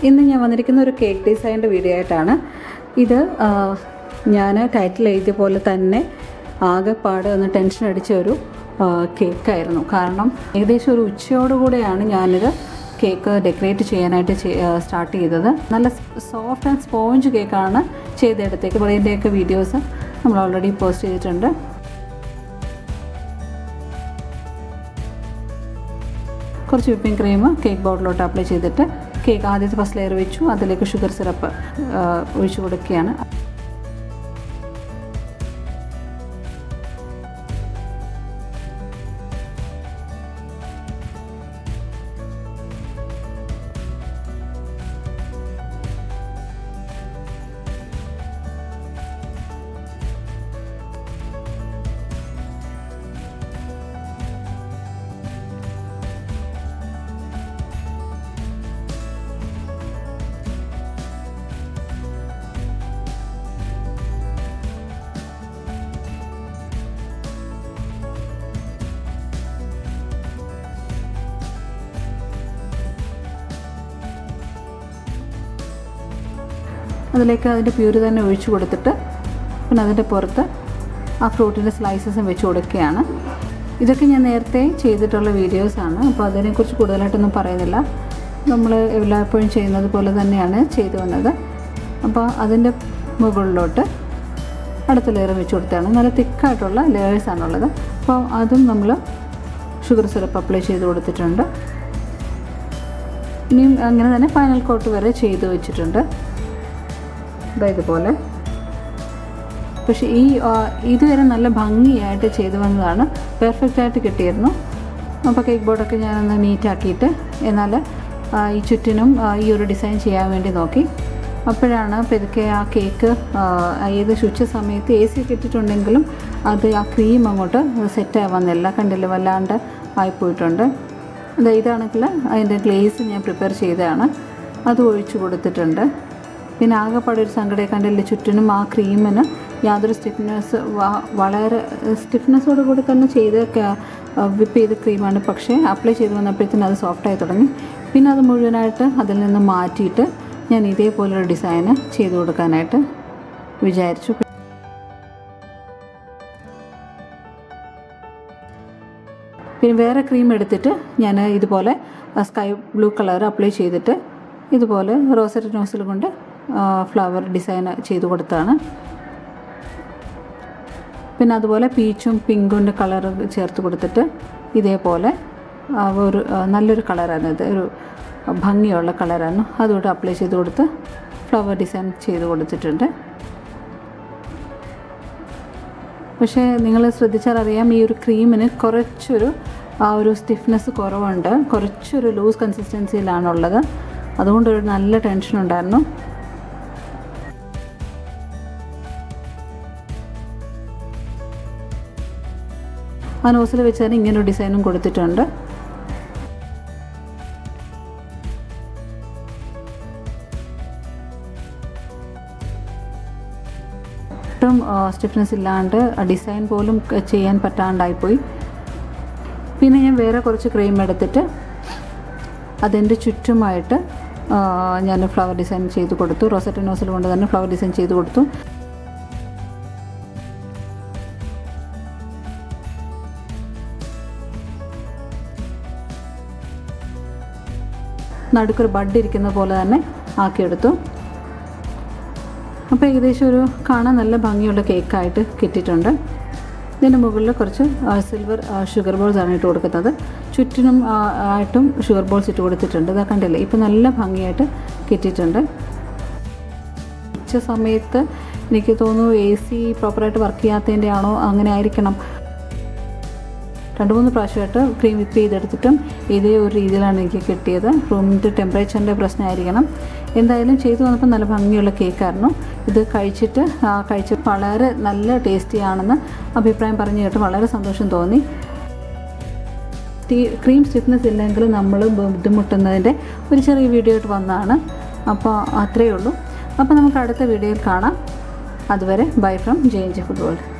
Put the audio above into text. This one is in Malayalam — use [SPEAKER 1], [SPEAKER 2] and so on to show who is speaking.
[SPEAKER 1] ഇന്ന് ഞാൻ വന്നിരിക്കുന്ന ഒരു കേക്ക് ഡിസൈൻ്റെ വീഡിയോ ആയിട്ടാണ്. ഇത് ഞാൻ ടൈറ്റിൽ എഴുതിയ പോലെ തന്നെ ആകെപ്പാട് ഒന്ന് ടെൻഷൻ അടിച്ച ഒരു കേക്കായിരുന്നു. കാരണം ഏകദേശം ഒരു ഉച്ചയോടുകൂടെയാണ് ഞാനിത് കേക്ക് ഡെക്കറേറ്റ് ചെയ്യാനായിട്ട് സ്റ്റാർട്ട് ചെയ്തത്. നല്ല സോഫ്റ്റ് ആൻഡ് സ്പോഞ്ച് കേക്കാണ് ചെയ്തെടുത്തേക്ക്. അപ്പോൾ ഇതിൻ്റെയൊക്കെ വീഡിയോസ് നമ്മൾ ഓൾറെഡി പോസ്റ്റ് ചെയ്തിട്ടുണ്ട്. കുറച്ച് വിപ്പിംഗ് ക്രീം കേക്ക് ബോർഡിലോട്ട് അപ്ലൈ ചെയ്തിട്ട് കേക്ക് ആദ്യത്തെ ഫസ്റ്റ് ലെയർ വെച്ചു. അതിലേക്ക് ഷുഗർ സിറപ്പ് ഒഴിച്ചു കൊടുക്കുകയാണ്. അതിലേക്ക് അതിൻ്റെ പ്യൂരി തന്നെ ഒഴിച്ചു കൊടുത്തിട്ട് പിന്നെ അതിൻ്റെ പുറത്ത് ആ ഫ്രൂട്ടിൻ്റെ സ്ലൈസസും വെച്ച് കൊടുക്കുകയാണ്. ഇതൊക്കെ ഞാൻ നേരത്തെ ചെയ്തിട്ടുള്ള വീഡിയോസാണ്. അപ്പോൾ അതിനെക്കുറിച്ച് കൂടുതലായിട്ടൊന്നും പറയുന്നില്ല. നമ്മൾ എല്ലായ്പ്പോഴും ചെയ്യുന്നത് പോലെ തന്നെയാണ് ചെയ്തു വന്നത്. അപ്പോൾ അതിൻ്റെ മുകളിലോട്ട് അടുത്ത ലെയർ വെച്ച് കൊടുത്താണ്. നല്ല തിക്കായിട്ടുള്ള ലെയേഴ്സാണുള്ളത്. അപ്പോൾ അതും നമ്മൾ ഷുഗർ സിറപ്പ് അപ്ലൈ ചെയ്ത് കൊടുത്തിട്ടുണ്ട്. ഇനിയും അങ്ങനെ തന്നെ ഫൈനൽ കോട്ട് വരെ ചെയ്ത് വെച്ചിട്ടുണ്ട് ഇതുപോലെ. പക്ഷേ ഇതുവരെ നല്ല ഭംഗിയായിട്ട് ചെയ്തു വന്നതാണ്. പെർഫെക്റ്റായിട്ട് കിട്ടിയിരുന്നു. അപ്പോൾ കേക്ക് ബോർഡൊക്കെ ഞാനൊന്ന് നീറ്റാക്കിയിട്ട് എന്നാൽ ഈ ചുറ്റിനും ഈ ഒരു ഡിസൈൻ ചെയ്യാൻ വേണ്ടി നോക്കി. അപ്പോഴാണ് പെതുക്കെ ആ കേക്ക് ഏത് ശുചിച്ച സമയത്ത് AC ഒക്കെ ഇട്ടിട്ടുണ്ടെങ്കിലും അത് ആ ക്രീം അങ്ങോട്ട് സെറ്റായി വന്നില്ല. കണ്ടില്ല, വല്ലാണ്ട് ആയിപ്പോയിട്ടുണ്ട്. ഇതാണെങ്കിൽ അതിൻ്റെ ഗ്ലേസ് ഞാൻ പ്രിപ്പയർ ചെയ്തതാണ്. അത് ഒഴിച്ചു കൊടുത്തിട്ടുണ്ട്. പിന്നെ ആകെപ്പാടെ ഒരു സങ്കടം കണ്ടില്ല, ചുറ്റിനും ആ ക്രീമിന് യാതൊരു വളരെ സ്റ്റിഫ്നെസ്സോട് കൂടി തന്നെ വിപ്പ് ചെയ്ത ക്രീമാണ്. പക്ഷേ അപ്ലൈ ചെയ്ത് വന്നപ്പോഴത്തേനും അത് സോഫ്റ്റായി തുടങ്ങി. പിന്നെ അത് മുഴുവനായിട്ട് അതിൽ നിന്ന് മാറ്റിയിട്ട് ഞാൻ ഇതേപോലൊരു ഡിസൈന് ചെയ്ത് കൊടുക്കാനായിട്ട് വിചാരിച്ചു. പിന്നെ വേറെ ക്രീം എടുത്തിട്ട് ഞാൻ ഇതുപോലെ സ്കൈ ബ്ലൂ കളർ അപ്ലൈ ചെയ്തിട്ട് ഇതുപോലെ റോസറ്റ് നോസിൽ കൊണ്ട് ഫ്ലവർ ഡിസൈൻ ചെയ്ത് കൊടുത്താണ്. പിന്നെ അതുപോലെ പീച്ചും പിങ്കും കളർ ചേർത്ത് കൊടുത്തിട്ട് ഇതേപോലെ ഒരു നല്ലൊരു കളറായിരുന്നു. ഇത് ഒരു ഭംഗിയുള്ള കളറായിരുന്നു. അതുകൊണ്ട് അപ്ലൈ ചെയ്ത് കൊടുത്ത് ഫ്ലവർ ഡിസൈൻ ചെയ്ത് കൊടുത്തിട്ടുണ്ട്. പക്ഷേ നിങ്ങൾ ശ്രദ്ധിച്ചാൽ അറിയാം, ഈ ഒരു ക്രീമിന് കുറച്ചൊരു ഒരു സ്റ്റിഫ്നെസ് കുറവുണ്ട്. കുറച്ചൊരു ലൂസ് കൺസിസ്റ്റൻസിയിലാണുള്ളത്. അതുകൊണ്ടൊരു നല്ല ടെൻഷൻ ഉണ്ടായിരുന്നു. ആ നോസിൽ വെച്ച് തന്നെ ഇങ്ങനൊരു ഡിസൈനും കൊടുത്തിട്ടുണ്ട്. ഒട്ടും സ്റ്റിഫ്നെസ് ഇല്ലാണ്ട് ഡിസൈൻ പോലും ചെയ്യാൻ പറ്റാണ്ടായിപ്പോയി. പിന്നെ ഞാൻ വേറെ കുറച്ച് ക്രീം എടുത്തിട്ട് അതിൻ്റെ ചുറ്റുമായിട്ട് ഞാൻ ഫ്ലവർ ഡിസൈൻ ചെയ്ത് കൊടുത്തു. റോസറ്റ് നോസിൽ കൊണ്ട് തന്നെ ഫ്ലവർ ഡിസൈൻ ചെയ്ത് കൊടുത്തു. നടുക്കൊരു ബഡ് ഇരിക്കുന്ന പോലെ തന്നെ ആക്കിയെടുത്തു. അപ്പോൾ ഏകദേശം ഒരു കാണാൻ നല്ല ഭംഗിയുള്ള കേക്കായിട്ട് കിട്ടിയിട്ടുണ്ട്. ഇതിൻ്റെ മുകളിൽ കുറച്ച് സിൽവർ ഷുഗർ ബോൾസ് ആണ് ഇട്ട് കൊടുക്കുന്നത്. ചുറ്റിനും ആയിട്ടും ഷുഗർ ബോൾസ് ഇട്ട് കൊടുത്തിട്ടുണ്ട്. ഇതാ കണ്ടില്ലേ, ഇപ്പോൾ നല്ല ഭംഗിയായിട്ട് കിട്ടിയിട്ടുണ്ട്. ഉച്ച സമയത്ത് എനിക്ക് തോന്നുന്നു AC പ്രോപ്പറായിട്ട് വർക്ക് ചെയ്യാത്തതിൻ്റെ ആണോ, അങ്ങനെ ആയിരിക്കണം. 2-3 പ്രാവശ്യമായിട്ട് ക്രീം വിപ്പ് ചെയ്തെടുത്തിട്ടും ഇതേ ഒരു രീതിയിലാണ് എനിക്ക് കിട്ടിയത്. റൂമിൻ്റെ ടെമ്പറേച്ചറിൻ്റെ പ്രശ്നമായിരിക്കണം. എന്തായാലും ചെയ്തു വന്നപ്പോൾ നല്ല ഭംഗിയുള്ള കേക്കായിരുന്നു. ഇത് കഴിച്ചിട്ട് വളരെ നല്ല ടേസ്റ്റിയാണെന്ന് അഭിപ്രായം പറഞ്ഞു കേട്ട് വളരെ സന്തോഷം തോന്നി. ക്രീം സ്റ്റിഫ്നെസ് ഇല്ലെങ്കിൽ നമ്മൾ ബുദ്ധിമുട്ടുന്നതിൻ്റെ ഒരു ചെറിയ വീഡിയോ ആയിട്ട് വന്നതാണ്. അപ്പോൾ അത്രയേ ഉള്ളൂ. അപ്പോൾ നമുക്ക് അടുത്ത വീഡിയോയിൽ കാണാം. അതുവരെ bye from JNJ food world.